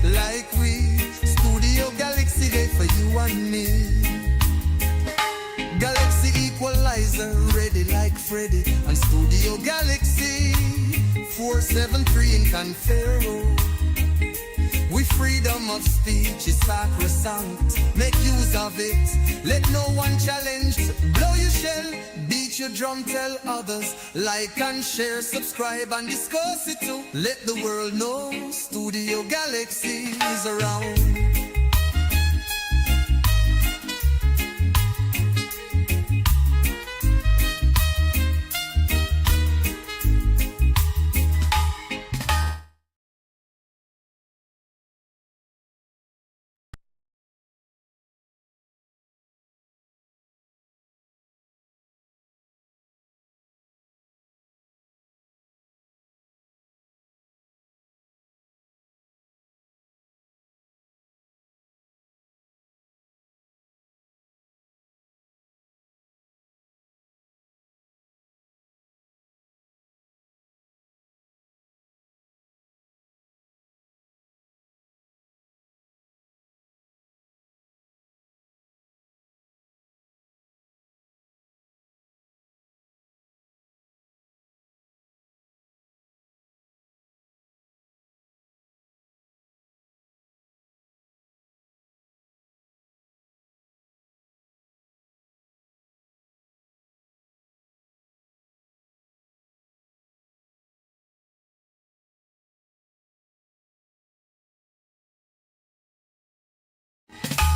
like we. Studio Galaxy Day for you and me. Galaxy equalizer, ready like Freddy. And Studio Galaxy 473 in Confero. We freedom of speech is sacrosanct. Make use of it. Let no one challenge. Blow your shell, beat your drum, tell others. Like and share, subscribe and discuss it too. Let the world know Studio Galaxy is around.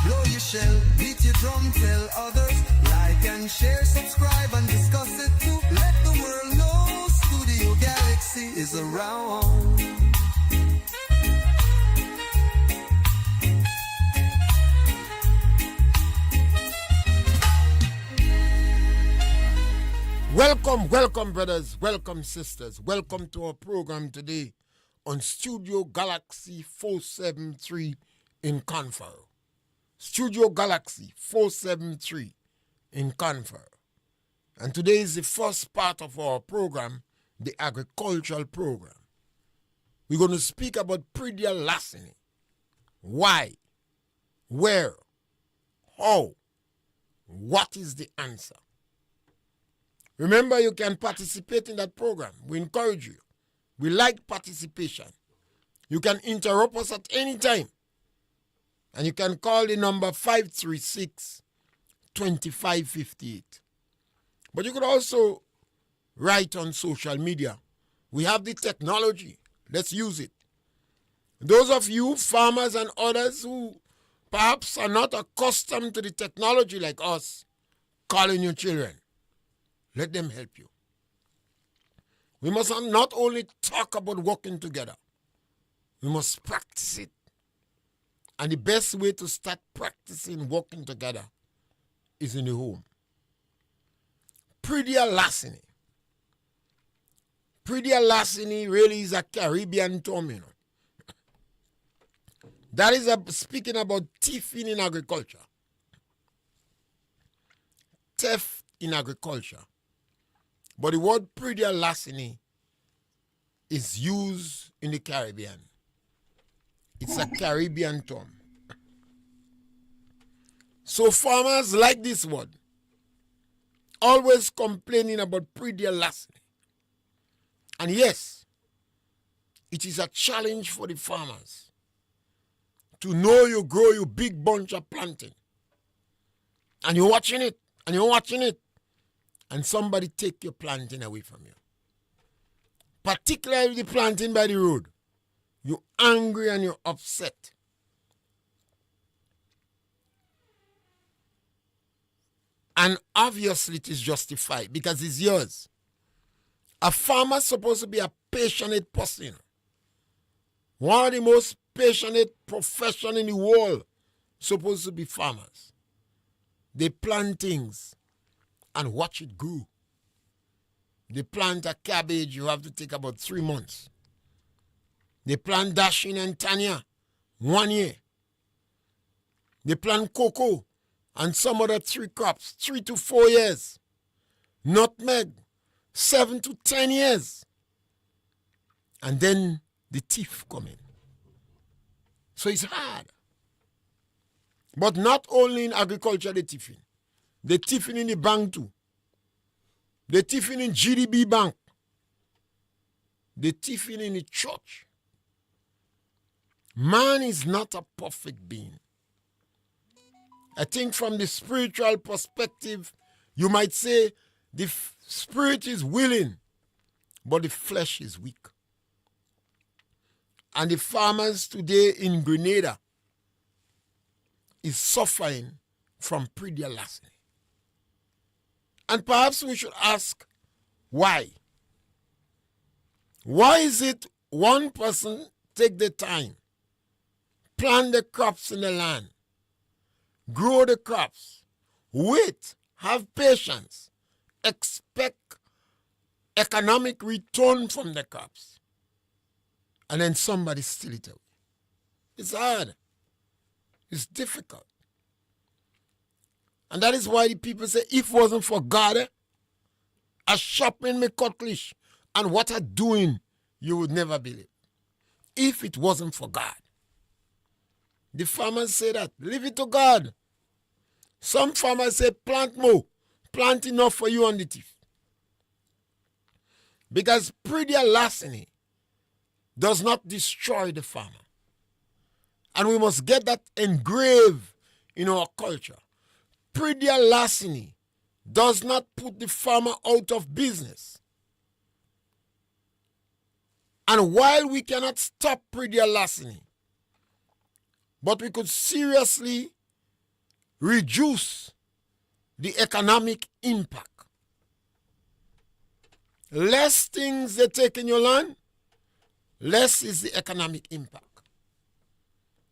Blow your shell, beat your drum, tell others. Like and share, subscribe and discuss it too. Let the world know Studio Galaxy is around. Welcome brothers, welcome sisters, welcome to our program today on Studio Galaxy 473 in Confero. Studio Galaxy 473 in Confero. And today is the first part of our program, the agricultural program. We're going to speak about predial larceny. Why? Where? How? What is the answer? Remember, you can participate in that program. We encourage you. We like participation. You can interrupt us at any time. And you can call the number 536-2558. But you could also write on social media. We have the technology. Let's use it. Those of you, farmers and others who perhaps are not accustomed to the technology like us, call in your children. Let them help you. We must not only talk about working together, we must practice it. And the best way to start practicing working together is in the home. Praedial larceny. Praedial larceny really is a Caribbean term, you know. That is speaking about thieving in agriculture. Theft in agriculture. But the word predial larceny is used in the Caribbean. It's a Caribbean term. So farmers like this word, always complaining about predial larceny. And yes, it is a challenge for the farmers to know you grow your big bunch of planting. And you're watching it, and you're watching it. And somebody take your planting away from you. Particularly the planting by the road. You're angry and you're upset. And obviously it is justified because it's yours. A farmer is supposed to be a passionate person. One of the most passionate professions in the world supposed to be farmers. They plant things and watch it grow. They plant a cabbage, you have to take about 3 months. They plant dashing and tanya, 1 year. They plant cocoa and some other 3 crops, 3 to 4 years. Nutmeg, 7 to 10 years. And then the thief come in. So it's hard. But not only in agriculture they thieving. They thieving in the bank too. They thieving in GDB bank. They thieving in the church. Man is not a perfect being. I think from the spiritual perspective, you might say the spirit is willing, but the flesh is weak. And the farmers today in Grenada is suffering from predial larceny. And perhaps we should ask why. Why is it one person take the time, plant the crops in the land, grow the crops, wait, have patience, expect economic return from the crops, and then somebody steal it away? It's hard. It's difficult. And that is why the people say, if it wasn't for God, a shopping me cutlish and what I'm doing, you would never believe. If it wasn't for God. The farmers say that, leave it to God. Some farmers say, plant more, plant enough for you on the teeth. Because predial larceny does not destroy the farmer. And we must get that engraved in our culture. Predial larceny does not put the farmer out of business. And while we cannot stop predial larceny, but we could seriously reduce the economic impact. Less things they take in your land, less is the economic impact.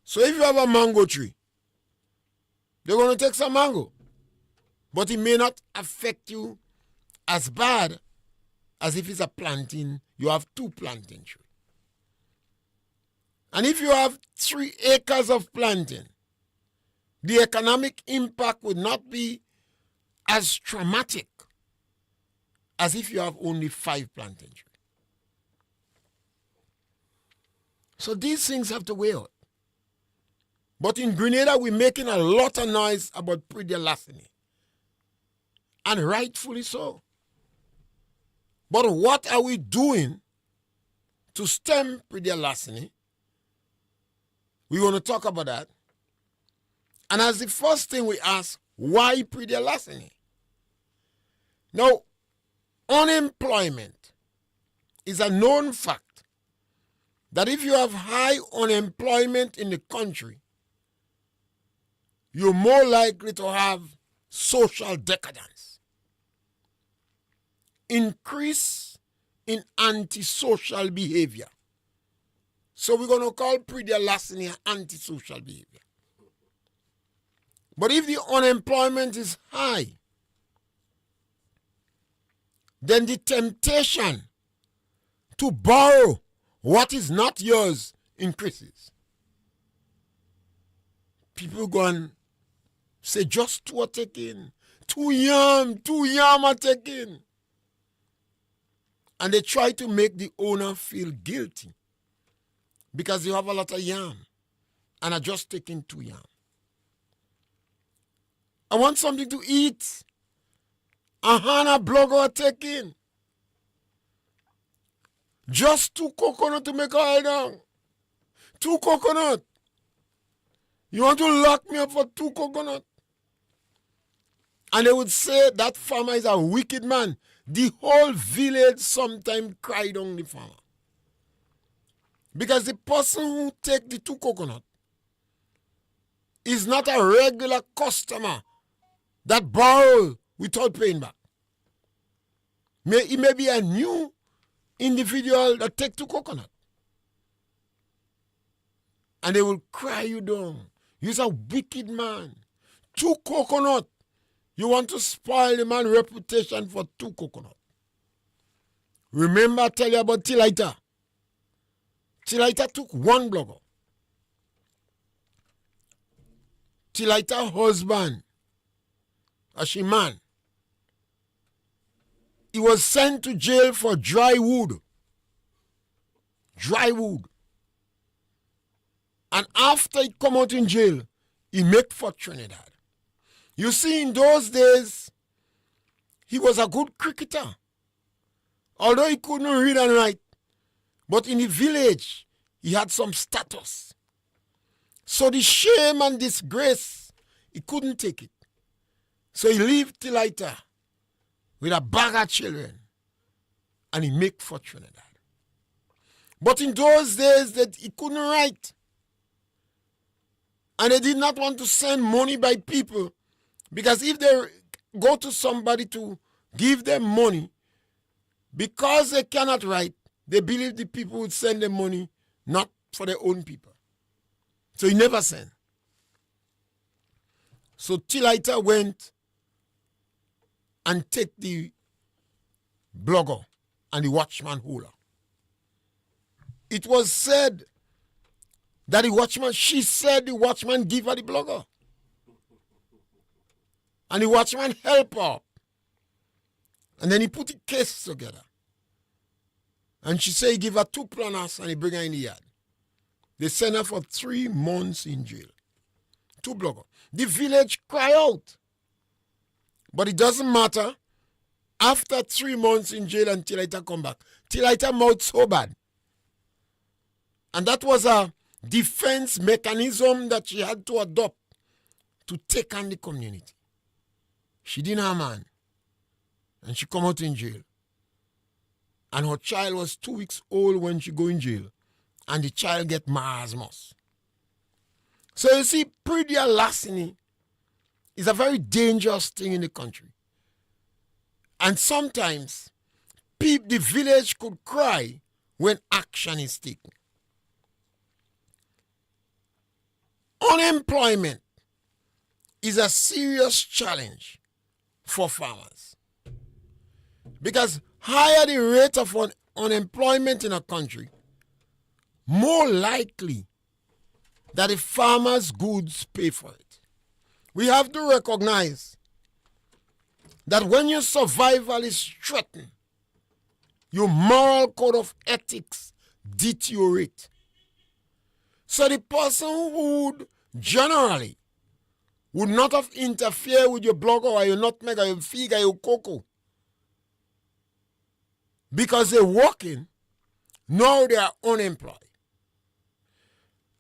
So if you have a mango tree, they're going to take some mango, but it may not affect you as bad as if it's a planting, you have 2 planting trees. And if you have 3 acres of planting, the economic impact would not be as traumatic as if you have only 5 planting trees. So these things have to weigh out. But in Grenada, we're making a lot of noise about predial larceny. And rightfully so. But what are we doing to stem predial larceny? We want to talk about that. And as the first thing we ask, why predial larceny? Now, unemployment is a known fact that if you have high unemployment in the country, you're more likely to have social decadence, increase in antisocial behavior. So we're going to call predial larceny antisocial behavior. But if the unemployment is high, then the temptation to borrow what is not yours increases. People go and say, just 2 are taken, 2 yam are taken. And they try to make the owner feel guilty because you have a lot of yam and are just taking 2 yam. I want something to eat. A blogger are taking. Just 2 coconut to make oil down. 2 coconut. You want to lock me up for 2 coconut? And they would say that farmer is a wicked man. The whole village sometimes cried on the farmer. Because the person who take the 2 coconut is not a regular customer that borrow without paying back. It may be a new individual that take 2 coconut. And they will cry you down. You're a wicked man. 2 coconut. You want to spoil the man's reputation for 2 coconut. Remember I tell you about Tilaita. Tilaita took 1 blogger. Tilaita husband, a man, he was sent to jail for dry wood. Dry wood. And after he come out in jail, he make for Trinidad. You see, in those days, he was a good cricketer. Although he couldn't read and write, but in the village, he had some status. So the shame and disgrace, he couldn't take it. So he lived till later with a bag of children, and he make for Trinidad. But in those days, that he couldn't write. And they did not want to send money by people, because if they go to somebody to give them money, because they cannot write, they believe the people would send them money not for their own people. So he never sent. So Tilita went and take the blogger and the watchman holder. It was said that the watchman, she said the watchman give her the blogger. And the watchman help her. And then he put the case together. And she said he give her 2 planners and he bring her in the yard. They send her for 3 months in jail. 2 bloggers. The village cry out. But it doesn't matter. After 3 months in jail and Tilita come back, Tilita mouth so bad. And that was a defense mechanism that she had to adopt to take on the community. She didn't have a man. And she come out in jail. And her child was 2 weeks old when she go in jail. And the child get marasmus. So you see, predial larceny is a very dangerous thing in the country. And sometimes the village could cry when action is taken. Unemployment is a serious challenge for farmers. Because higher the rate of unemployment in a country, more likely that the farmer's goods pay for it. We have to recognize that when your survival is threatened, your moral code of ethics deteriorate. So the person who would generally would not have interfered with your blogger or your nutmeg or your fig or your cocoa because they're working, now they are unemployed.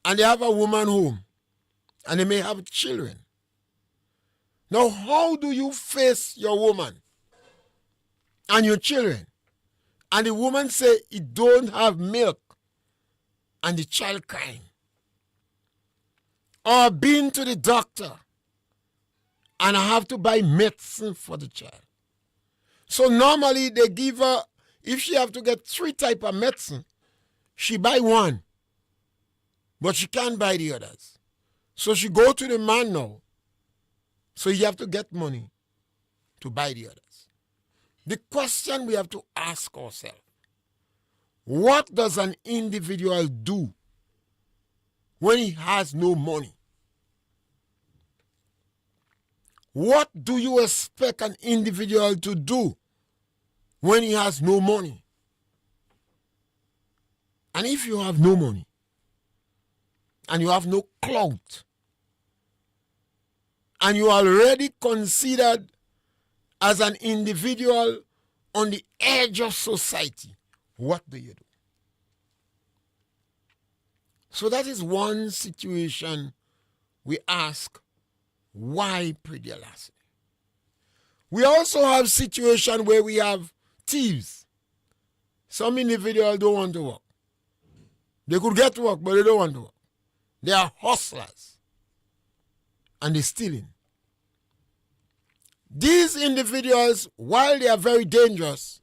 And they have a woman home and they may have children. Now, how do you face your woman and your children? And the woman say it don't have milk and the child crying. Or been to the doctor and I have to buy medicine for the child. So normally they give her, if she have to get 3 types of medicine, she buy 1. But she can't buy the others. So she go to the man now. So you have to get money to buy the others. The question we have to ask ourselves, what does an individual do when he has no money? What do you expect an individual to do when he has no money? And if you have no money, and you have no clout, and you are already considered as an individual on the edge of society, what do you do? So that is one situation we ask, why predial larceny? We also have situations where we have thieves. Some individuals don't want to work. They could get work, but they don't want to work. They are hustlers. And they're stealing. These individuals, while they are very dangerous,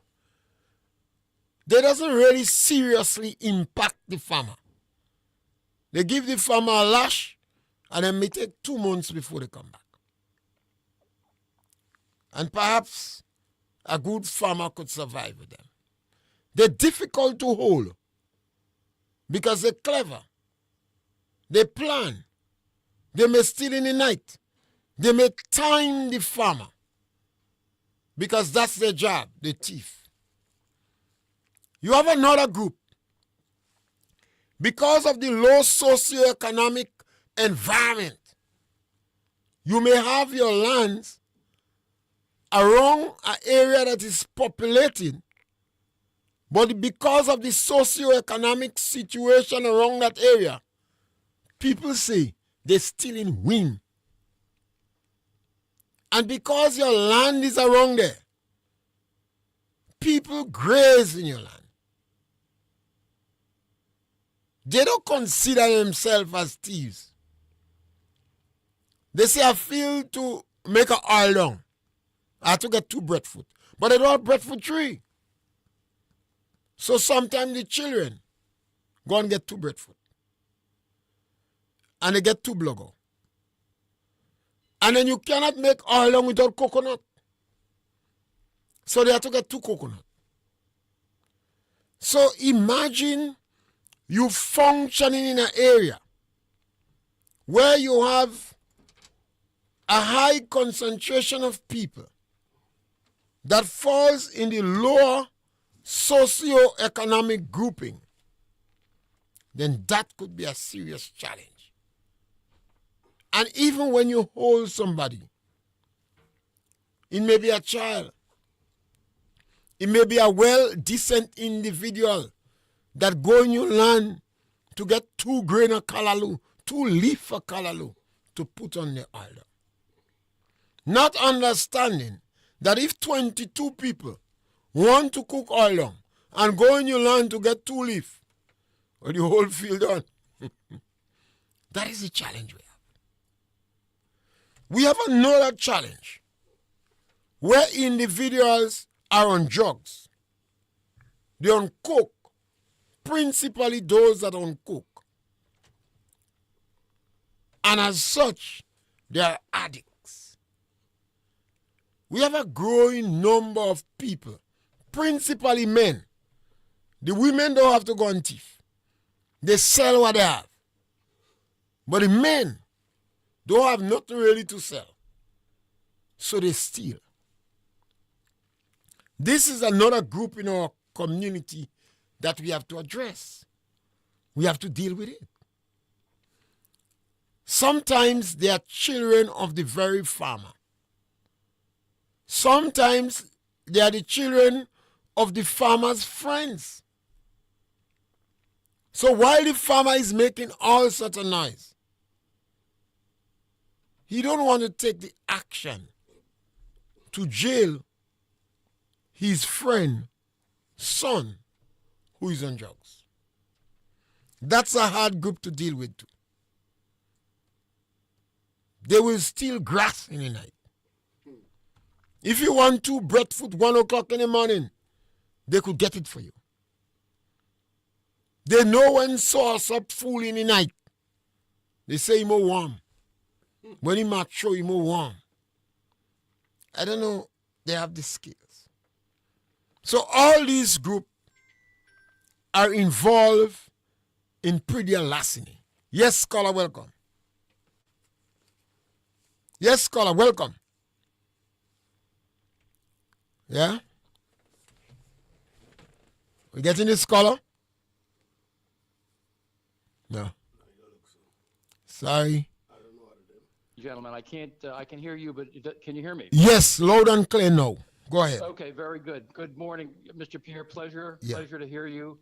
they doesn't really seriously impact the farmer. They give the farmer a lash, and then may take 2 months before they come back. And perhaps a good farmer could survive with them. They're difficult to hold because they're clever. They plan. They may steal in the night. They may time the farmer because that's their job, the thief. You have another group. Because of the low socioeconomic environment, you may have your lands around an area that is populated, but because of the socioeconomic situation around that area, people say they're stealing wind. And because your land is around there, people graze in your land. They don't consider themselves as thieves. They say, I feel to make an oil down. I have to get 2 breadfruit. But they don't have breadfruit tree. So sometimes the children go and get 2 breadfruit. And they get 2 blogo. And then you cannot make oil down without coconut. So they have to get 2 coconut. So imagine you functioning in an area where you have a high concentration of people that falls in the lower socio-economic grouping, then that could be a serious challenge. And even when you hold somebody, it may be a child, it may be a well-decent individual that go in your land to get 2 grain of callaloo, 2 leaf of callaloo to put on the oil. Not understanding that if 22 people want to cook oil down and go in your land to get 2 leaf, or the whole field done, that is the challenge we have. We have another challenge where individuals are on drugs. They on coke, principally those that on coke. And as such, they are addicts. We have a growing number of people, principally men. The women don't have to go and thief. They sell what they have. But the men don't have nothing really to sell. So they steal. This is another group in our community that we have to address. We have to deal with it. Sometimes they are children of the very farmer. Sometimes they are the children of the farmer's friends. So while the farmer is making all such a noise, he don't want to take the action to jail his friend, son, who is on drugs. That's a hard group to deal with too. They will steal grass in the night. If you want 2 breadfruit 1 o'clock in the morning, they could get it for you. They know when sauce up full in the night. They say he more warm. When he mature, he more warm. I don't know, they have the skills. So all these groups are involved in predial larceny. Yes, scholar, welcome. Yes, scholar, welcome. Yeah? We getting this, scholar? No. Sorry. Gentlemen, I can hear you, but can you hear me? Yes, loud and clear now. Go ahead. Okay, very good. Good morning, Mr. Pierre. Pleasure to hear you.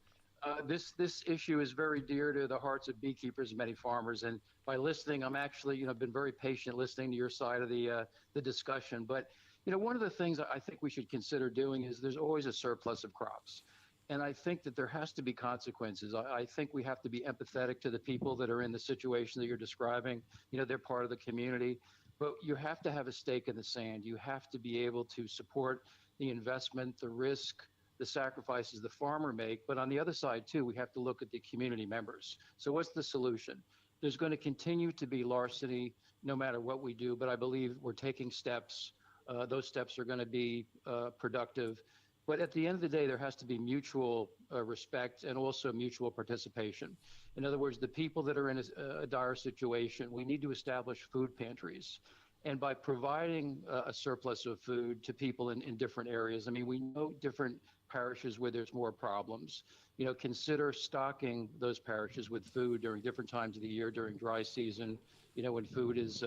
This issue is very dear to the hearts of beekeepers and many farmers. And by listening, I'm actually, been very patient listening to your side of the discussion. But, one of the things I think we should consider doing is there's always a surplus of crops. And I think that there has to be consequences. I think we have to be empathetic to the people that are in the situation that you're describing. They're part of the community. But you have to have a stake in the sand. You have to be able to support the investment, the risk, the sacrifices the farmer make. But on the other side, too, we have to look at the community members. So what's the solution? There's going to continue to be larceny no matter what we do. But I believe we're taking steps. Those steps are going to be productive. But at the end of the day, there has to be mutual respect and also mutual participation. In other words, the people that are in a dire situation, we need to establish food pantries. And by providing a surplus of food to people in different areas, I mean, we know different parishes where there's more problems. Consider stocking those parishes with food during different times of the year, during dry season, when food is,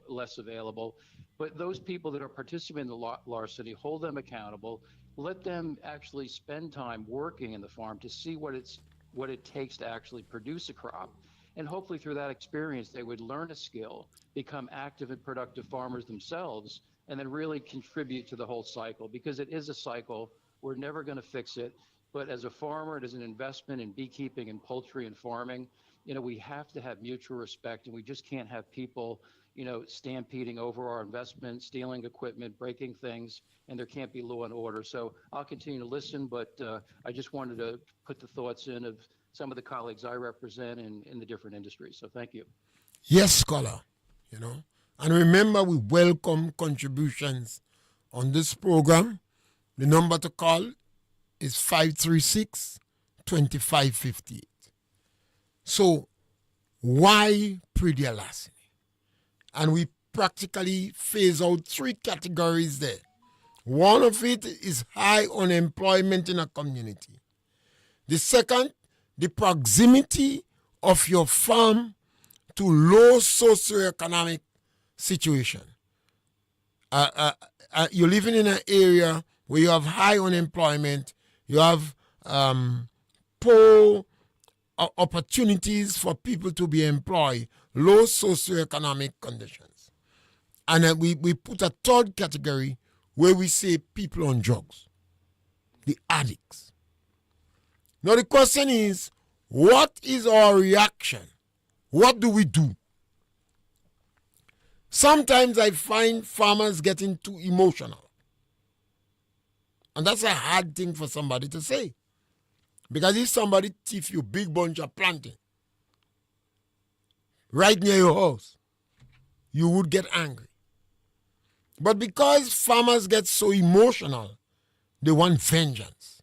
less available. But those people that are participating in the larceny, hold them accountable. Let them actually spend time working in the farm to see what it takes to actually produce a crop. And hopefully through that experience, they would learn a skill, become active and productive farmers themselves, and then really contribute to the whole cycle, because it is a cycle. We're never going to fix it. But as a farmer, it is an investment in beekeeping and poultry and farming. We have to have mutual respect, and we just can't have people, stampeding over our investment, stealing equipment, breaking things, and there can't be law and order. So I'll continue to listen, but I just wanted to put the thoughts in of some of the colleagues I represent in the different industries. So thank you. Yes, scholar, And remember, we welcome contributions on this program. The number to call is 536-2558. So, why predial larceny? And we practically phase out 3 categories there. One of it is high unemployment in a community. The second, the proximity of your farm to low socioeconomic situation. You're living in an area where you have high unemployment, you have poor opportunities for people to be employed, low socioeconomic conditions. And we put a third category where we say people on drugs, the addicts. Now the question is, what is our reaction? What do we do? Sometimes I find farmers getting too emotional. And that's a hard thing for somebody to say. Because if somebody thief you big bunch of planting right near your house, you would get angry. But because farmers get so emotional, they want vengeance.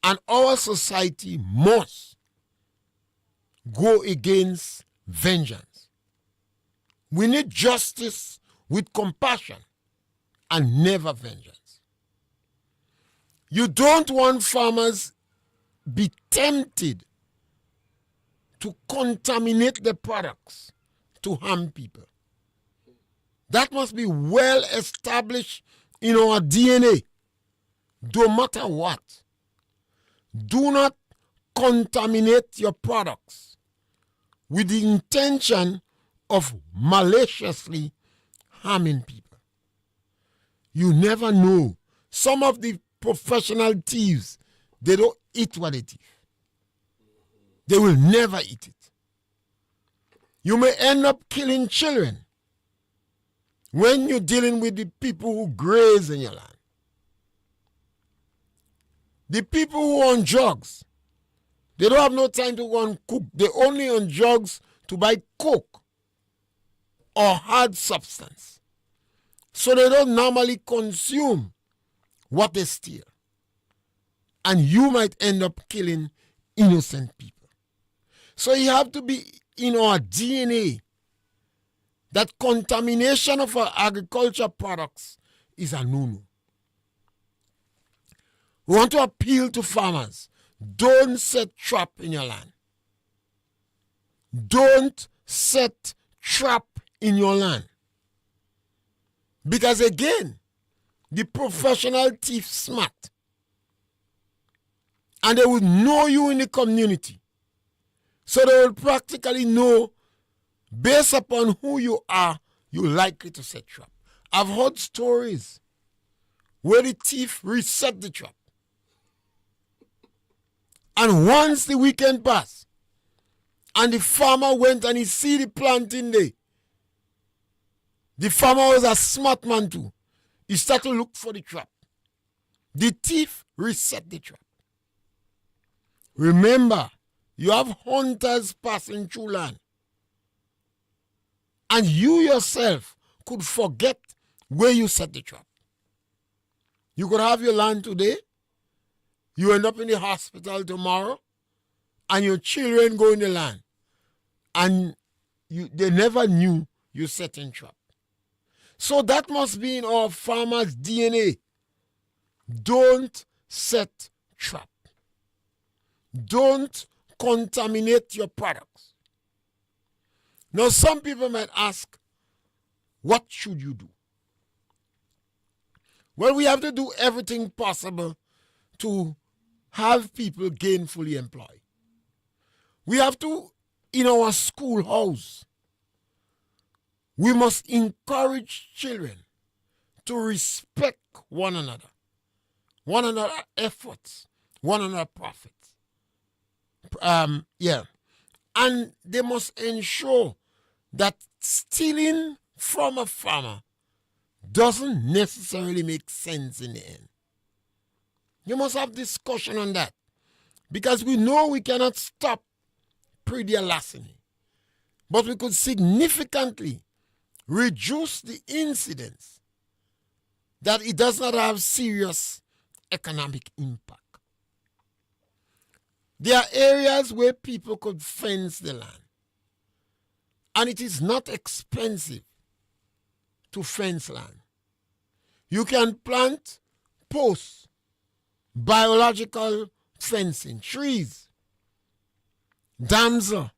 And our society must go against vengeance. We need justice with compassion and never vengeance. You don't want farmers be tempted to contaminate the products to harm people. That must be well established in our DNA. No matter what, do not contaminate your products with the intention of maliciously harming people. You never know. Some of the professional thieves, they don't eat what they thief. They will never eat it. You may end up killing children when you're dealing with the people who graze in your land. The people who are on drugs, they don't have no time to go and cook. They're only on drugs to buy coke or hard substance. So they don't normally consume what they steal. And you might end up killing innocent people. So you have to be in our DNA that contamination of our agriculture products is a no-no. We want to appeal to farmers. Don't set trap in your land. Don't set trap in your land. Because again, the professional thief smart. And they will know you in the community. So they will practically know, based upon who you are, you're likely to set trap. I've heard stories where the thief reset the trap. And once the weekend passed, and the farmer went and he see the planting day, the farmer was a smart man too. He started to look for the trap. The thief reset the trap. Remember, you have hunters passing through land. And you yourself could forget where you set the trap. You could have your land today, you end up in the hospital tomorrow, and your children go in the land. And they never knew you set in trap. So that must be in our farmers' DNA. Don't set trap. Don't contaminate your products. Now, some people might ask, what should you do? Well, we have to do everything possible to have people gainfully employed. We have to, in our schoolhouse, we must encourage children to respect one another efforts, one another profits. And they must ensure that stealing from a farmer doesn't necessarily make sense in the end. You must have discussion on that, because we know we cannot stop predial larceny, but we could significantly reduce the incidence that it does not have serious economic impact. There are areas where people could fence the land, and it is not expensive to fence land. You can plant posts, biological fencing, trees, damsel,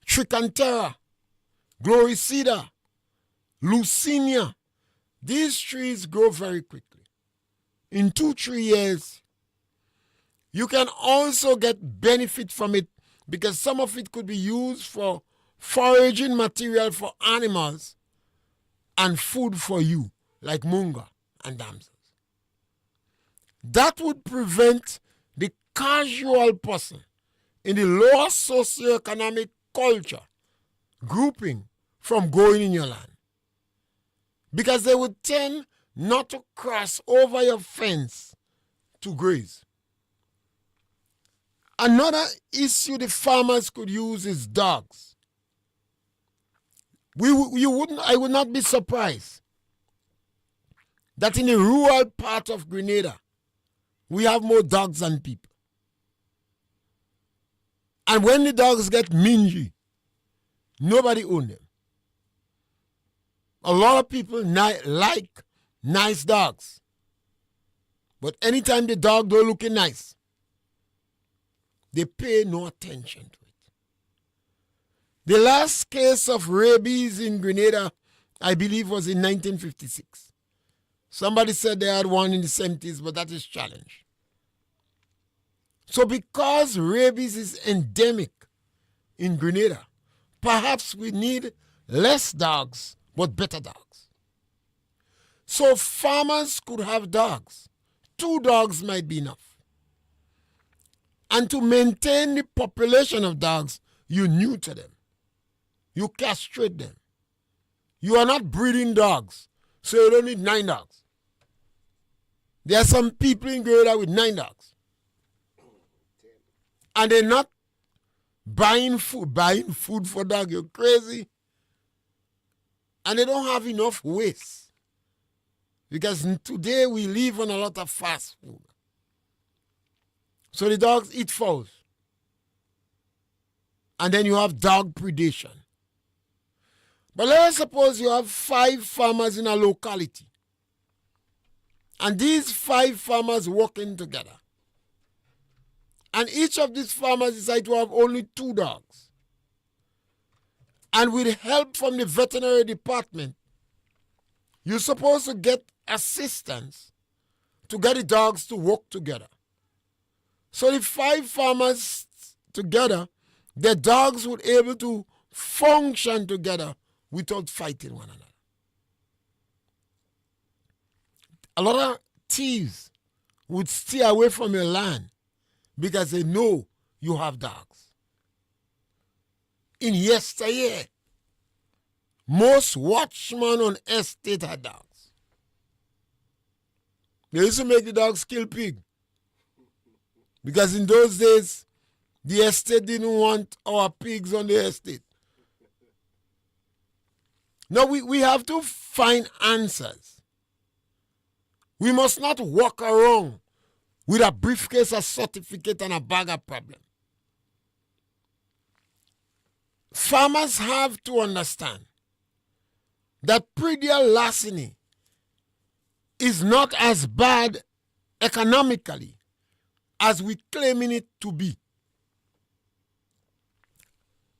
trichantera, gloricida, leucaena. These trees grow very quickly. In 2-3 years, you can also get benefit from it, because some of it could be used for foraging material for animals and food for you, like munga and damsels. That would prevent the casual person in the lower socioeconomic culture grouping from going in your land, because they would tend not to cross over your fence to graze. Another issue the farmers could use is dogs. I would not be surprised that in the rural part of Grenada, we have more dogs than people. And when the dogs get mingy, nobody owns them. A lot of people like nice dogs. But anytime the dog don't look nice, they pay no attention to it. The last case of rabies in Grenada, I believe, was in 1956. Somebody said they had one in the 70s, but that is challenged. So because rabies is endemic in Grenada, perhaps we need less dogs, but better dogs. So farmers could have dogs. 2 dogs might be enough. And to maintain the population of dogs, you neuter them. You castrate them. You are not breeding dogs, so you don't need 9 dogs. There are some people in Grenada with 9 dogs. And they're not buying food for dogs. You're crazy. And they don't have enough waste. Because today we live on a lot of fast food. So the dogs eat fowls. And then you have dog predation. But let us suppose you have 5 farmers in a locality. And these 5 farmers working together. And each of these farmers decide to have only 2 dogs. And with help from the veterinary department, you're supposed to get assistance to get the dogs to work together. So the 5 farmers together, their dogs would be able to function together without fighting one another. A lot of thieves would stay away from your land because they know you have dogs. In yesteryear, most watchmen on estate had dogs. They used to make the dogs kill pig. Because in those days, the estate didn't want our pigs on the estate. Now we have to find answers. We must not walk around with a briefcase, a certificate, and a bag of problem. Farmers have to understand that predial larceny is not as bad economically as we claiming it to be.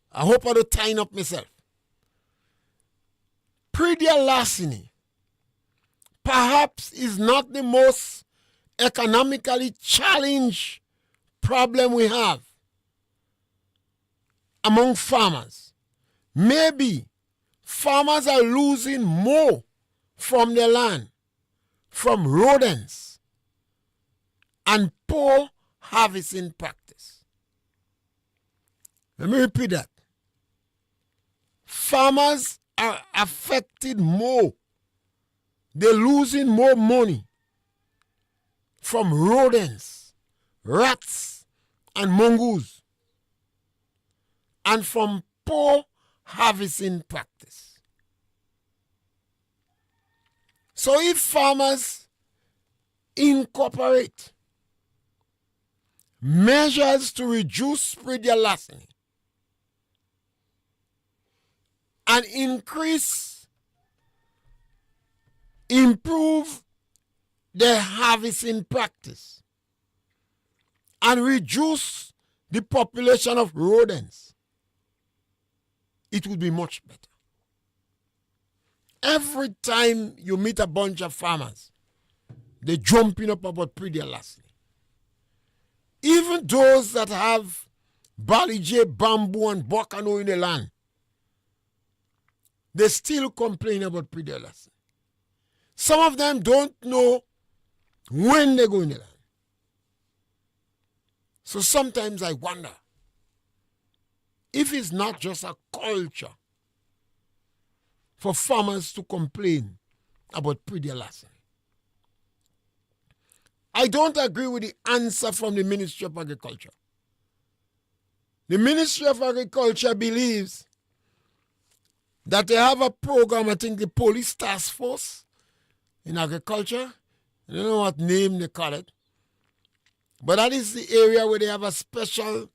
I hope I don't tying up myself. Predial larceny perhaps is not the most economically challenged problem we have among farmers. Maybe farmers are losing more from their land from rodents and poor harvesting practice. Let me repeat that. Farmers are affected more. They're losing more money from rodents, rats, and mongoose, and from poor harvesting practice. So if farmers incorporate measures to reduce predial larceny and improve their harvesting practice and reduce the population of rodents, it would be much better. Every time you meet a bunch of farmers, they're jumping up about predial larceny. Even those that have balijay, bamboo, and bocano in the land, they still complain about predial larceny. Some of them don't know when they go in the land. So sometimes I wonder if it's not just a culture for farmers to complain about predial larceny. I don't agree with the answer from the Ministry of Agriculture. The Ministry of Agriculture believes that they have a program, I think the Police Task Force in Agriculture. I don't know what name they call it. But that is the area where they have a special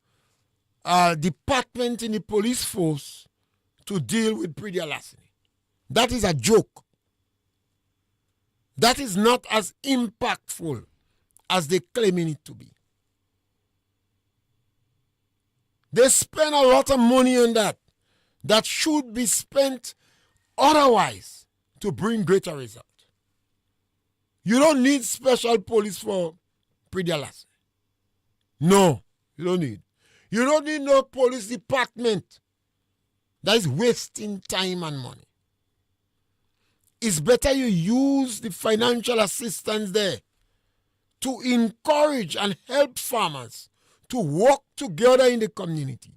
department in the police force to deal with predial larceny. That is a joke. That is not as impactful as they claiming it to be. They spend a lot of money on that should be spent otherwise to bring greater results. You don't need special police for predial larceny. No, you don't need. You don't need no police department. That is wasting time and money. It's better you use the financial assistance there to encourage and help farmers to work together in the community,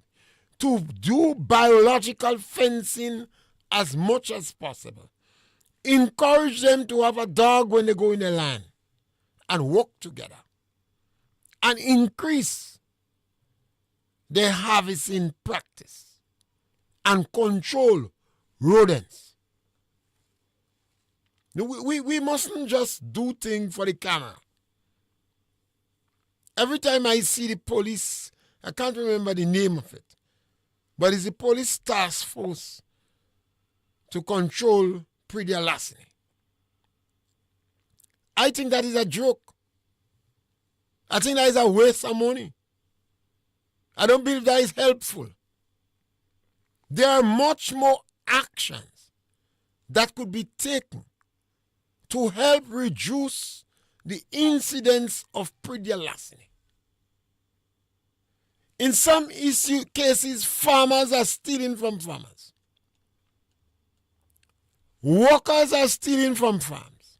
to do biological fencing as much as possible. Encourage them to have a dog when they go in the land and work together and increase their harvesting practice and control rodents. We mustn't just do things for the camera. Every time I see the police, I can't remember the name of it, but it's the police task force to control predial larceny. I think that is a joke. I think that is a waste of money. I don't believe that is helpful. There are much more actions that could be taken to help reduce the incidence of predial larceny. In some cases, farmers are stealing from farmers. Workers are stealing from farms.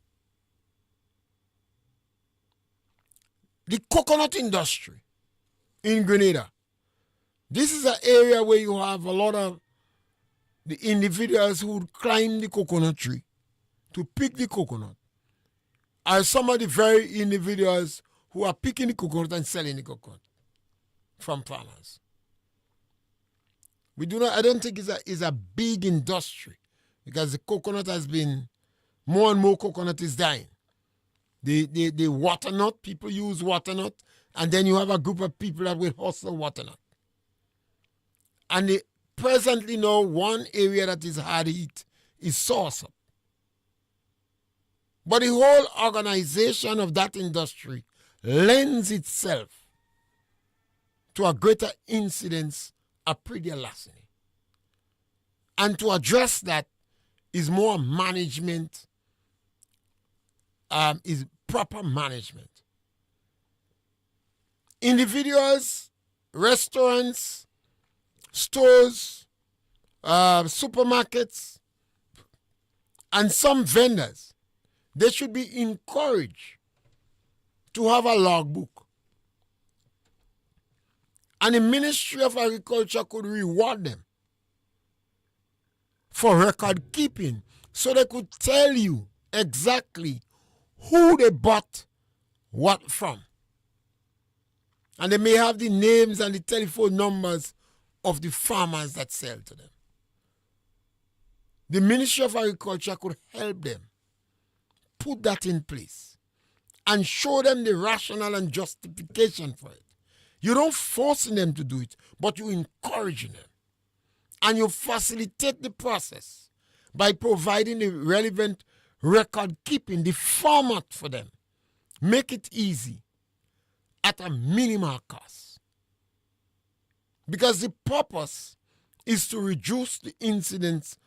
The coconut industry in Grenada. This is an area where you have a lot of the individuals who would climb the coconut tree to pick the coconut are some of the very individuals who are picking the coconut and selling the coconut from farmers. I don't think it's a big industry because the coconut has been, more and more coconut is dying. The water nut, people use water nut, and then you have a group of people that will hustle water nut. And presently now, one area that is hard hit is sauersup. But the whole organization of that industry lends itself to a greater incidence of predial larceny. And to address that is more management, is proper management. Individuals, restaurants, stores, supermarkets, and some vendors, they should be encouraged to have a logbook. And the Ministry of Agriculture could reward them for record keeping so they could tell you exactly who they bought what from. And they may have the names and the telephone numbers of the farmers that sell to them. The Ministry of Agriculture could help them put that in place and show them the rationale and justification for it. You don't force them to do it, but you encourage them. And you facilitate the process by providing the relevant record keeping, the format for them. Make it easy at a minimal cost. Because the purpose is to reduce the incidence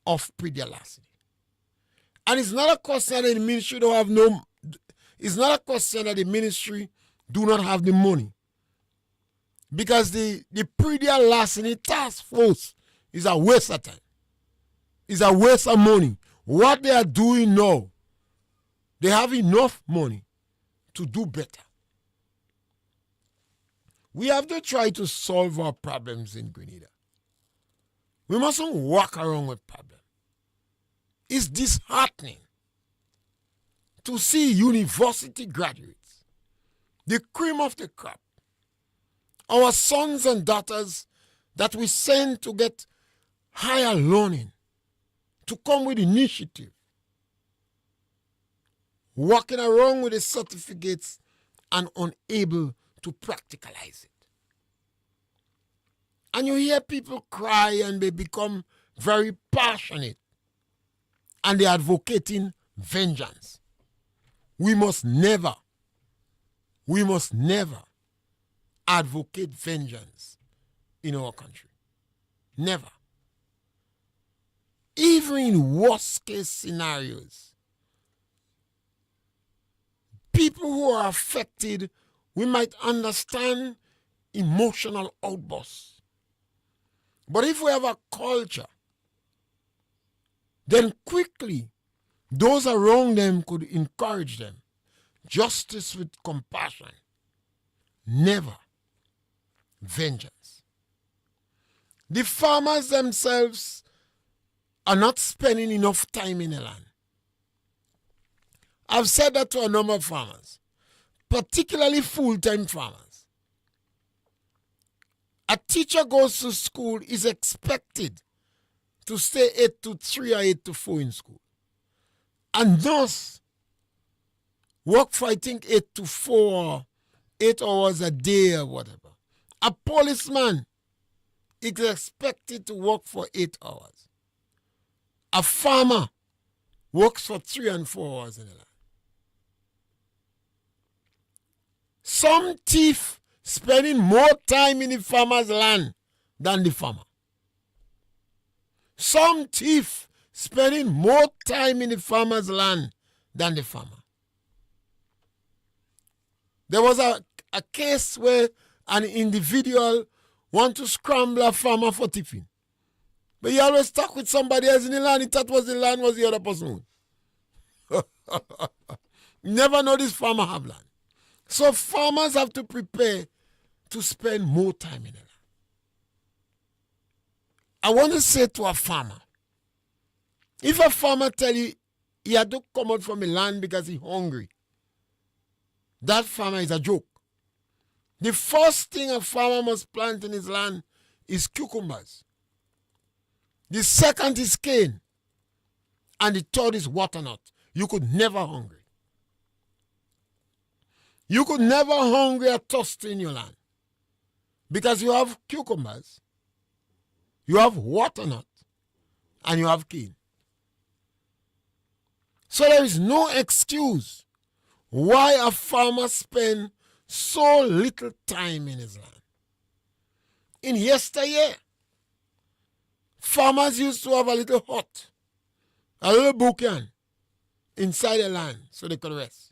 of predial larceny. And it's not a question that the ministry don't have no, it's not a question that the ministry do not have the money. Because the predial larceny task force is a waste of time. It's a waste of money. What they are doing now, they have enough money to do better. We have to try to solve our problems in Grenada. We mustn't walk around with problems. It's disheartening to see university graduates, the cream of the crop, our sons and daughters that we send to get higher learning, to come with initiative, walking around with the certificates and unable to practicalize it. And you hear people cry and they become very passionate and they're advocating vengeance. We must never advocate vengeance in our country. Never. Even in worst case scenarios, people who are affected, we might understand emotional outbursts. But if we have a culture, then quickly those around them could encourage them. Justice with compassion. Never vengeance. The farmers themselves are not spending enough time in the land. I've said that to a number of farmers, particularly full-time farmers. A teacher goes to school, is expected to stay 8 to 3 or 8 to 4 in school. And thus, work for, I think, 8 to 4, 8 hours a day or whatever. A policeman is expected to work for 8 hours. A farmer works for 3 and 4 hours in the land. Some thief spending more time in the farmer's land than the farmer. Some thief spending more time in the farmer's land than the farmer. There was a case where an individual want to scramble a farmer for thieving. But he always stuck with somebody else in the land. He thought was the land was the other person. Never know this farmer have land. So farmers have to prepare to spend more time in the land. I want to say to a farmer, if a farmer tell you he had to come out from the land because he's hungry, that farmer is a joke. The first thing a farmer must plant in his land is cucumbers. The second is cane. And the third is watermelon. You could never hungry. You could never hungry or thirsty in your land. Because you have cucumbers, you have watermelon, and you have cane. So there is no excuse why a farmer spend so little time in his land. In yesteryear, farmers used to have a little hut, a little boucan inside the land so they could rest.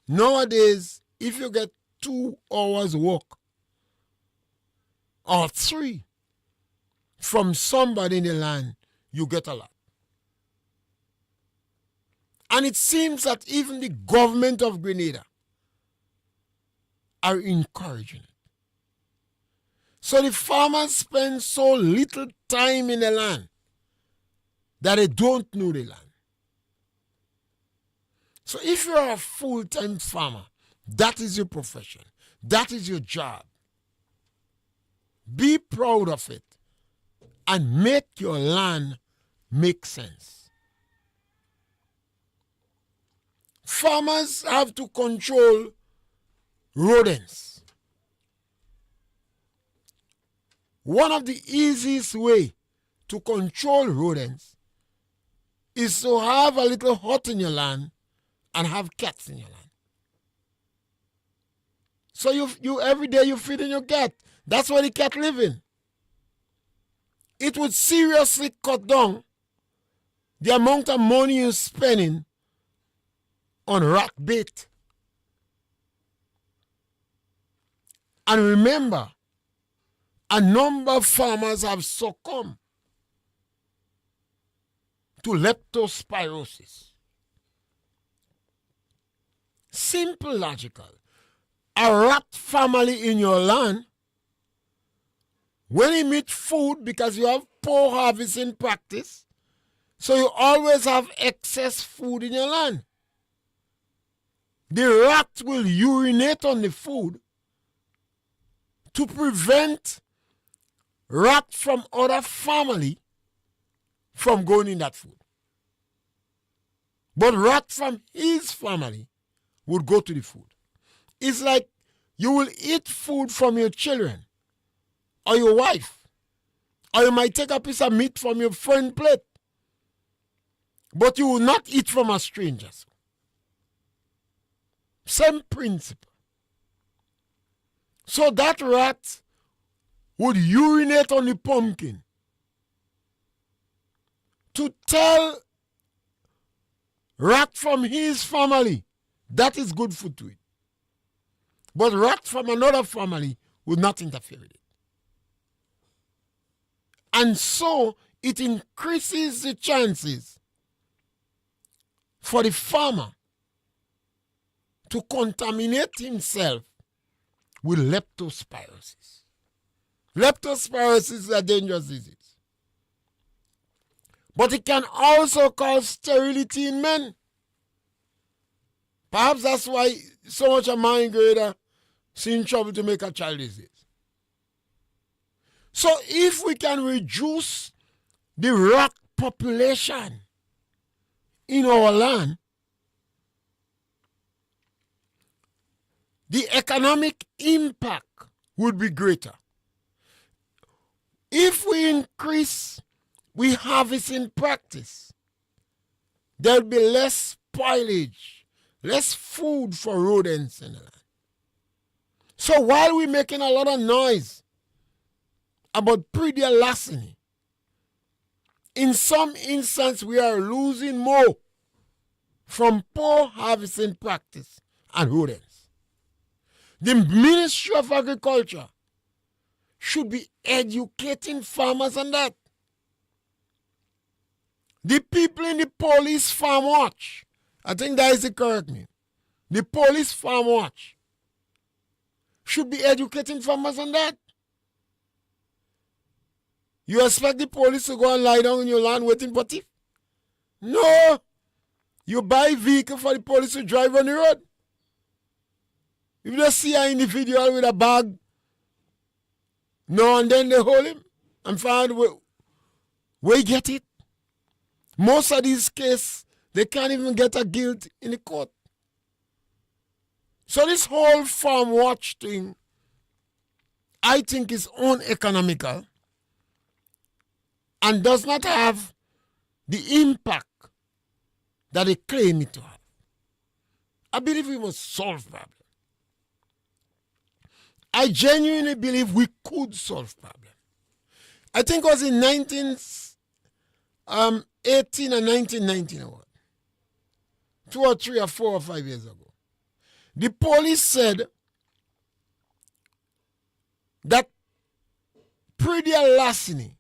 Nowadays, if you get 2 hours walk or 3 from somebody in the land, you get a lot. And it seems that even the government of Grenada are encouraging it. So the farmers spend so little time in the land that they don't know the land. So if you're a full-time farmer, that is your profession. That is your job. Be proud of it and make your land make sense. Farmers have to control rodents. One of the easiest way to control rodents is to have a little hut in your land and have cats in your land. So you every day you feed in your cat. That's where the cat live in. It would seriously cut down the amount of money you're spending on rat bait. And remember, a number of farmers have succumbed to leptospirosis. Simple logical. A rat family in your land, when you meet food because you have poor harvesting practice, so you always have excess food in your land. The rat will urinate on the food to prevent rat from other family from going in that food. But rat from his family would go to the food. It's like you will eat food from your children or your wife, or you might take a piece of meat from your friend's plate, but you will not eat from a stranger. Same principle. So that rat would urinate on the pumpkin to tell rat from his family that is good food to eat. But rat from another family would not interfere with it. And so it increases the chances for the farmer to contaminate himself with leptospirosis. Leptospirosis is a dangerous disease. But it can also cause sterility in men. Perhaps that's why so much of mind grader is in trouble to make a child these days. So if we can reduce the rat population in our land, the economic impact would be greater. If we increase harvesting practice, there will be less spoilage, less food for rodents in the land. So while we're making a lot of noise about predial larceny, in some instances we are losing more from poor harvesting practice and rodents. The Ministry of Agriculture should be educating farmers on that. The people in the police farm watch, I think that is the correct name, the police farm watch should be educating farmers on that. You expect the police to go and lie down in your land waiting for thief? No. You buy a vehicle for the police to drive on the road. If they see an individual with a bag, now and then they hold him and find where he get it. Most of these cases, they can't even get a guilt in the court. So this whole farm watch thing, I think is uneconomical and does not have the impact that they claim it to have. I believe we must solve problems. I genuinely believe we could solve problems. I think it was in 1918 and 1991, 2 or 3 or 4 or 5 years ago. The police said that predial larceny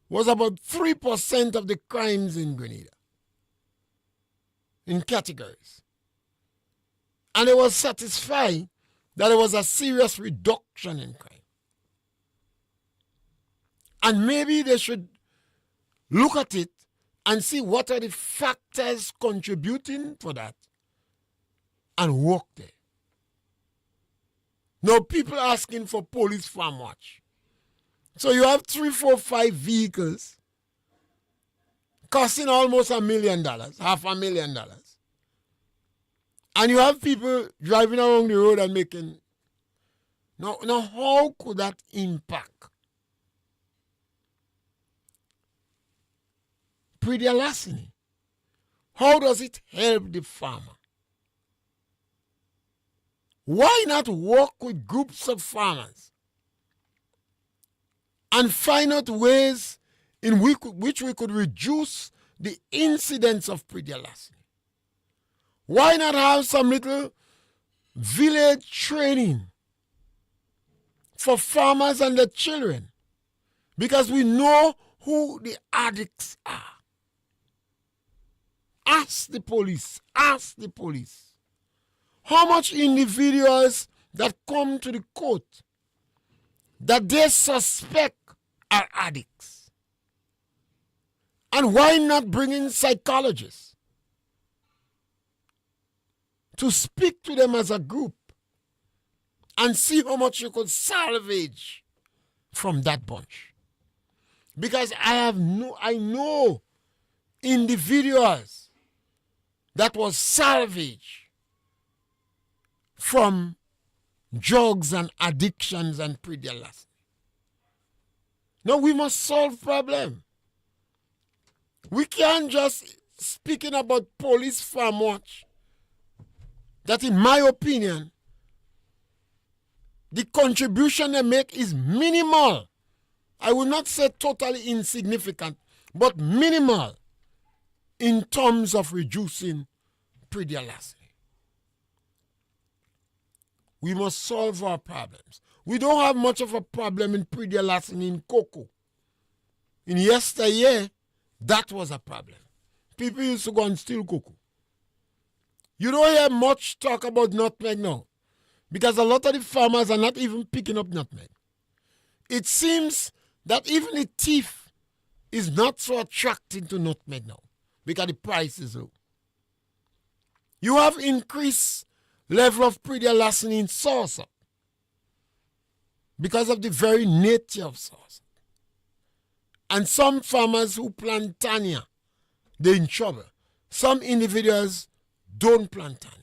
was about 3% of the crimes in Grenada, in categories. And they were satisfied that there was a serious reduction in crime. And maybe they should look at it and see what are the factors contributing for that and work there. Now people are asking for police farm watch. So you have 3, 4, 5 vehicles costing almost $1 million, $500,000. And you have people driving along the road and making... Now how could that impact predial larceny? How does it help the farmer? Why not work with groups of farmers and find out ways in which we could reduce the incidence of predial larceny? Why not have some little village training for farmers and their children? Because we know who the addicts are. Ask the police. How much individuals that come to the court that they suspect are addicts? And why not bring in psychologists to speak to them as a group and see how much you could salvage from that bunch? Because I know individuals that was salvaged from drugs and addictions and predial larceny. No, we must solve problem. We can't just speaking about police farm watch. That, in my opinion, the contribution they make is minimal. I will not say totally insignificant, but minimal in terms of reducing predial larceny. We must solve our problems. We don't have much of a problem in predial larceny in cocoa. In yesteryear, that was a problem. People used to go and steal cocoa. You don't hear much talk about nutmeg now, because a lot of the farmers are not even picking up nutmeg. It seems that even the thief is not so attracted to nutmeg now, because the price is low. You have increased level of predial larceny in saucer because of the very nature of saucer. And some farmers who plant Tanya, they're in trouble. Some individuals don't plant Tanya.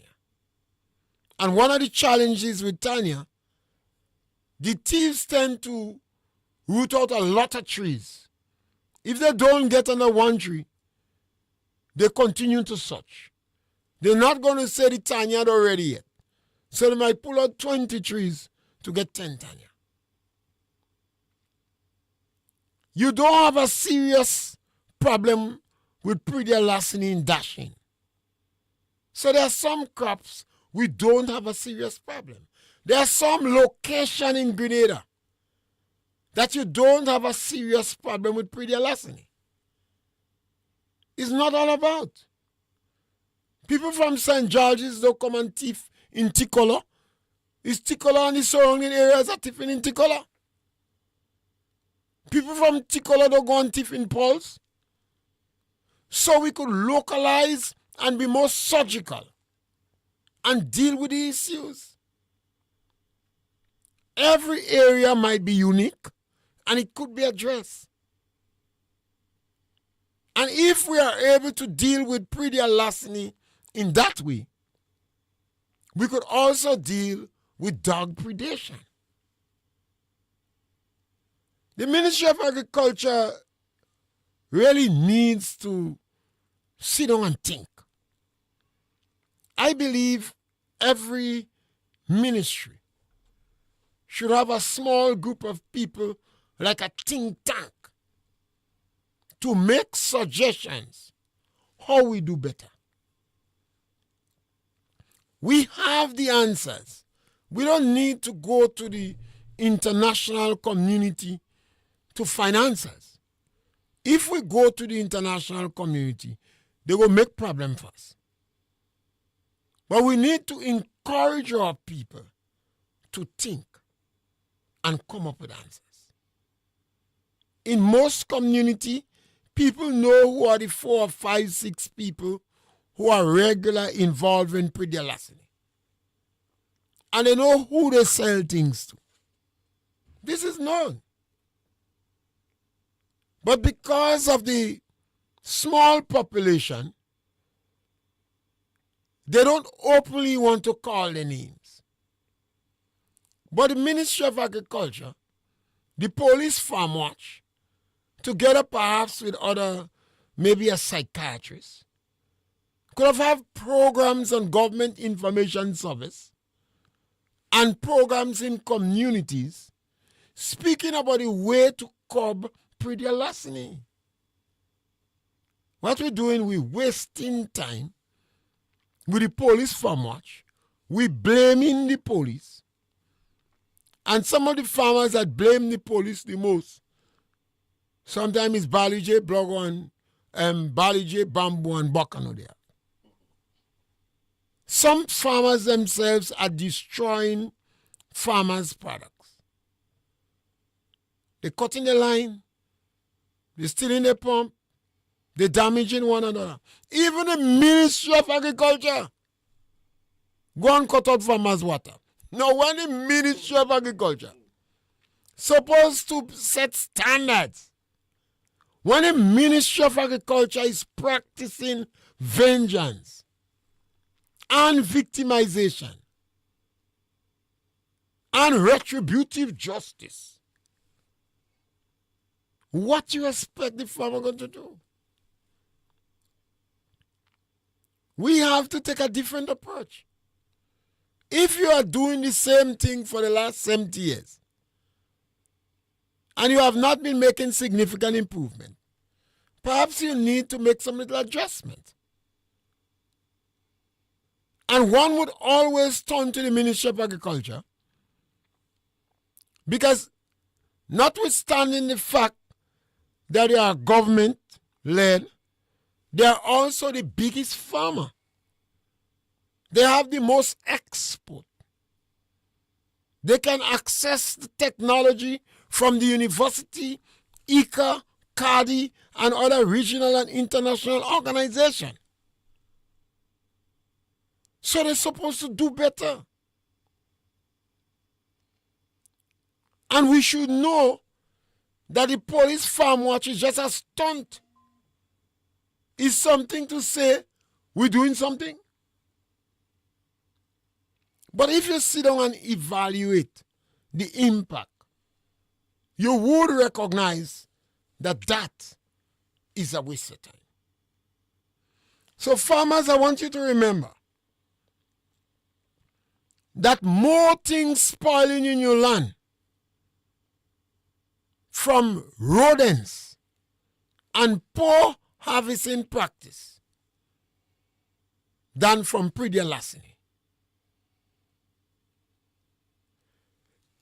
And one of the challenges with Tanya, the thieves tend to root out a lot of trees. If they don't get under one tree, they continue to search. They're not going to say the Tanya already yet. So they might pull out 20 trees to get 10 Tanya. You don't have a serious problem with predial larceny in dashing. So there are some crops we don't have a serious problem. There are some location in Grenada that you don't have a serious problem with predial larceny. It's not all about. People from St. George's don't come and thief in Ticola. Is Ticola and the surrounding areas are thieving in Ticola? People from Ticola don't go and thief in Paul's. So we could localize and be more surgical and deal with the issues. Every area might be unique and it could be addressed. And if we are able to deal with predial larceny in that way, we could also deal with dog predation. The Ministry of Agriculture really needs to sit down and think. I believe every ministry should have a small group of people like a think tank to make suggestions how we do better. We have the answers. We don't need to go to the international community to finance us. If we go to the international community, they will make problems for us. But we need to encourage our people to think and come up with answers. In most community, people know who are the 4 or 5, 6 people who are regular involved in predial larceny. And they know who they sell things to. This is known. But because of the small population, they don't openly want to call their names. But the Ministry of Agriculture, the police farm watch, together perhaps with other, maybe a psychiatrist, could have programs on government information service and programs in communities speaking about the way to curb predial larceny. What we're doing, we're wasting time with the police farm watch. We're blaming the police. And some of the farmers that blame the police the most, sometimes it's Balije, Blogo, and Balije, Bamboo, and Bokano there. Some farmers themselves are destroying farmers' products. They're cutting the line, they're stealing the pump, they're damaging one another. Even the Ministry of Agriculture go and cut out farmers' water. Now, when the Ministry of Agriculture supposed to set standards, when the Ministry of Agriculture is practicing vengeance and victimization and retributive justice, what do you expect the farmer going to do? We have to take a different approach. If you are doing the same thing for the last 70 years and you have not been making significant improvement, perhaps you need to make some little adjustment. And one would always turn to the Ministry of Agriculture because, notwithstanding the fact that they are government-led, they are also the biggest farmer. They have the most export. They can access the technology from the university, ICA, CADI, and other regional and international organizations. So they're supposed to do better. And we should know that the police farm watch is just a stunt. It's something to say we're doing something. But if you sit down and evaluate the impact, you would recognize that that is a waste of time. So farmers, I want you to remember that more things spoiling in your land from rodents and poor harvesting practice than from predial larceny.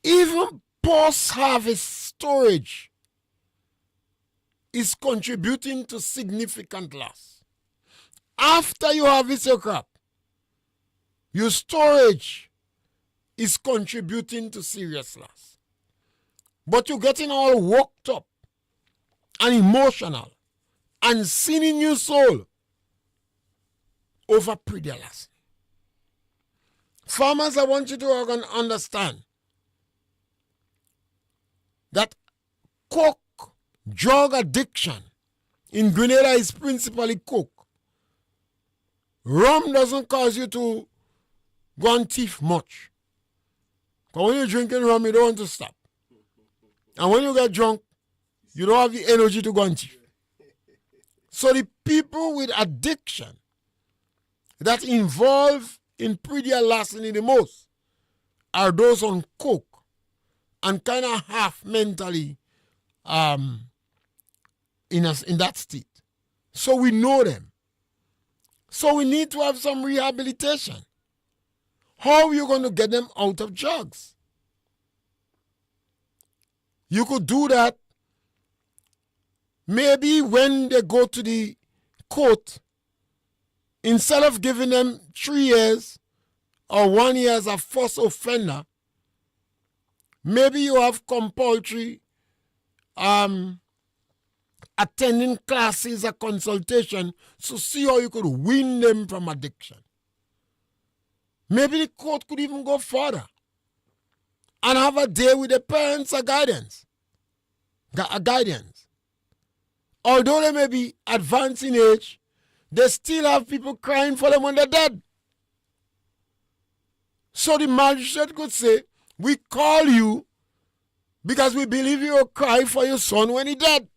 Even post-harvest storage is contributing to significant loss. After you harvest your crop, your storage is contributing to serious loss. But you're getting all worked up and emotional and sin in your soul over predial larceny. Farmers, I want you to understand that coke, drug addiction in Grenada is principally coke. Rum doesn't cause you to go and thief much. But when you're drinking rum, you don't want to stop. And when you get drunk, you don't have the energy to go and thief. So the people with addiction that involve in predial larceny the most are those on coke and kind of half mentally in that state. So we know them. So we need to have some rehabilitation. How are you going to get them out of drugs? You could do that maybe when they go to the court, instead of giving them 3 years or 1 year as a first offender, maybe you have compulsory attending classes or consultation to see how you could win them from addiction. Maybe the court could even go further and have a day with the parents or guidance. Although they may be advanced in age, they still have people crying for them when they're dead. So the magistrate could say, we call you because we believe you will cry for your son when he's dead.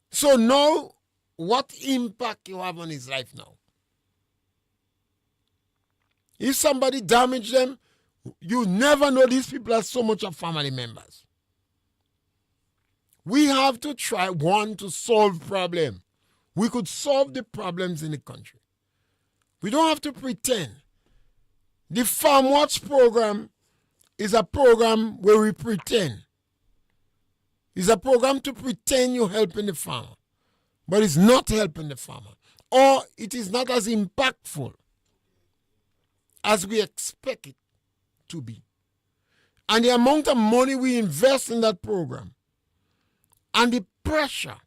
So now, what impact you have on his life now? If somebody damaged them, you never know these people are so much of family members. We have to try, one, to solve problem. We could solve the problems in the country. We don't have to pretend. The Farm Watch program is a program where we pretend. It's a program to pretend you're helping the farmer, but it's not helping the farmer, or it is not as impactful as we expect it to be. And the amount of money we invest in that program and the pressure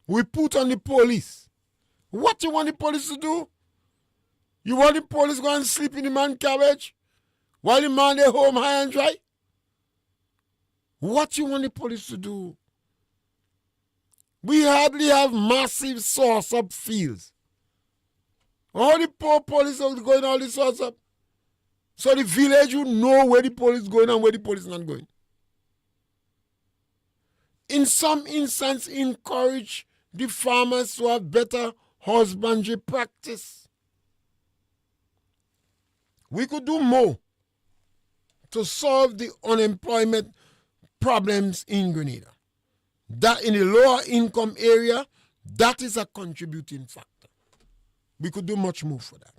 we put on the police. What you want the police to do? You want the police to go and sleep in the man's cabbage while the man is home high and dry? What you want the police to do? We hardly have massive source up fields. All the poor police are going all the source up. So the village will know where the police is going and where the police is not going. In some instance, encourage the farmers to have better husbandry practice. We could do more to solve the unemployment problems in Grenada. That in the lower income area, that is a contributing factor. We could do much more for that.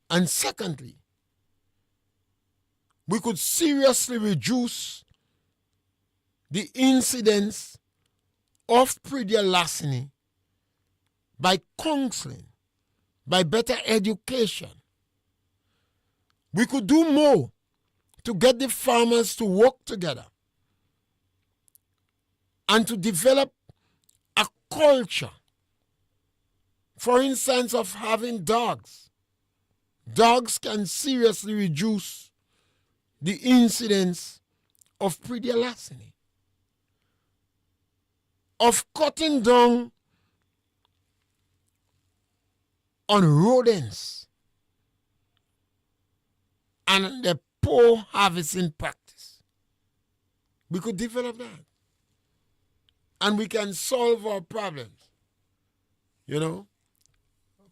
And secondly, we could seriously reduce the incidence of predial larceny by counseling, by better education. We could do more to get the farmers to work together and to develop a culture, for instance, of having dogs. Dogs can seriously reduce the incidence of predial larceny, of cutting down on rodents and the poor harvesting practice. We could develop that. And we can solve our problems. You know,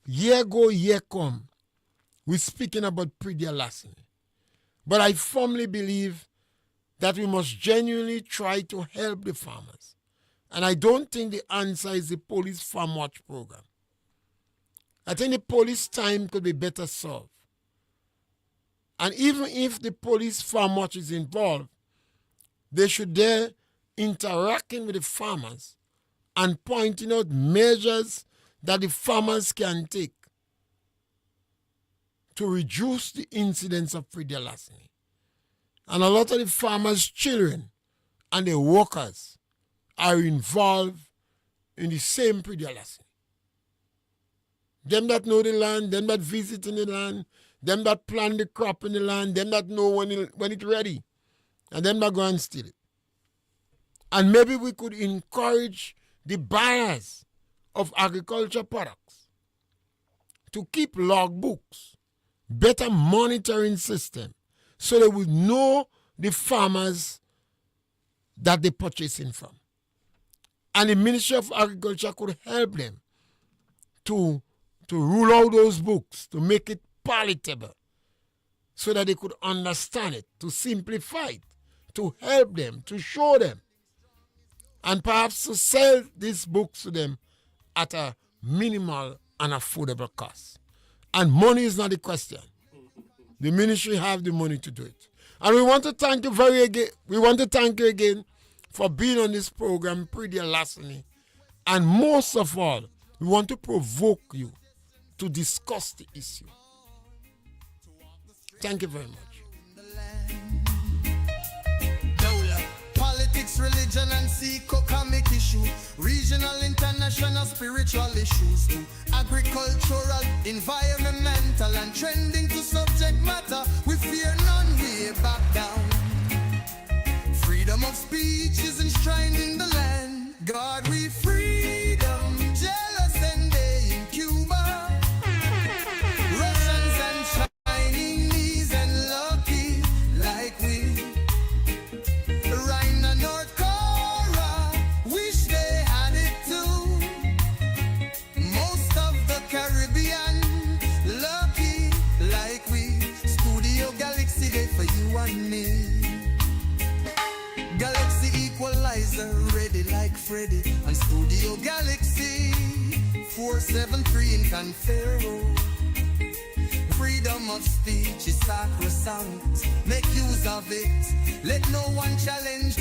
year go, year come, we're speaking about predial larceny. But I firmly believe that we must genuinely try to help the farmers. And I don't think the answer is the police farm watch program. I think the police time could be better solved. And even if the police farm watch is involved, they should dare interacting with the farmers and pointing out measures that the farmers can take to reduce the incidence of predial larceny. And a lot of the farmers' children and their workers are involved in the same predial larceny. Them that know the land, them that visit in the land, them that plant the crop in the land, them that know when it's ready, and them that go and steal it. And maybe we could encourage the buyers of agriculture products to keep log books, better monitoring system, so they would know the farmers that they're purchasing from. And the Ministry of Agriculture could help them to rule out those books, to make it palatable, so that they could understand it, to simplify it, to help them, to show them, and perhaps to sell these books to them at a minimal and affordable cost. And money is not the question. The ministry have the money to do it. And we want to thank you again for being on this program, Praedial larceny. And most of all, we want to provoke you to discuss the issue. Thank you very much. Politics, religion, and economic issue, regional, international, spiritual issues too, agricultural, environmental, and trending to subject matter. We fear none, we back down. Freedom of speech is enshrined in the land. God, we freedom, jealous and they in Cuba, Russians and Chinese and lucky like we. Right North Korea, wish they had it too. Most of the Caribbean, lucky like we. Studio Galaxy Day for you and me. Galaxy equalizer, ready like Freddy. And Studio Galaxy 473 in Confero. Freedom of speech is sacrosanct. Make use of it. Let no one challenge.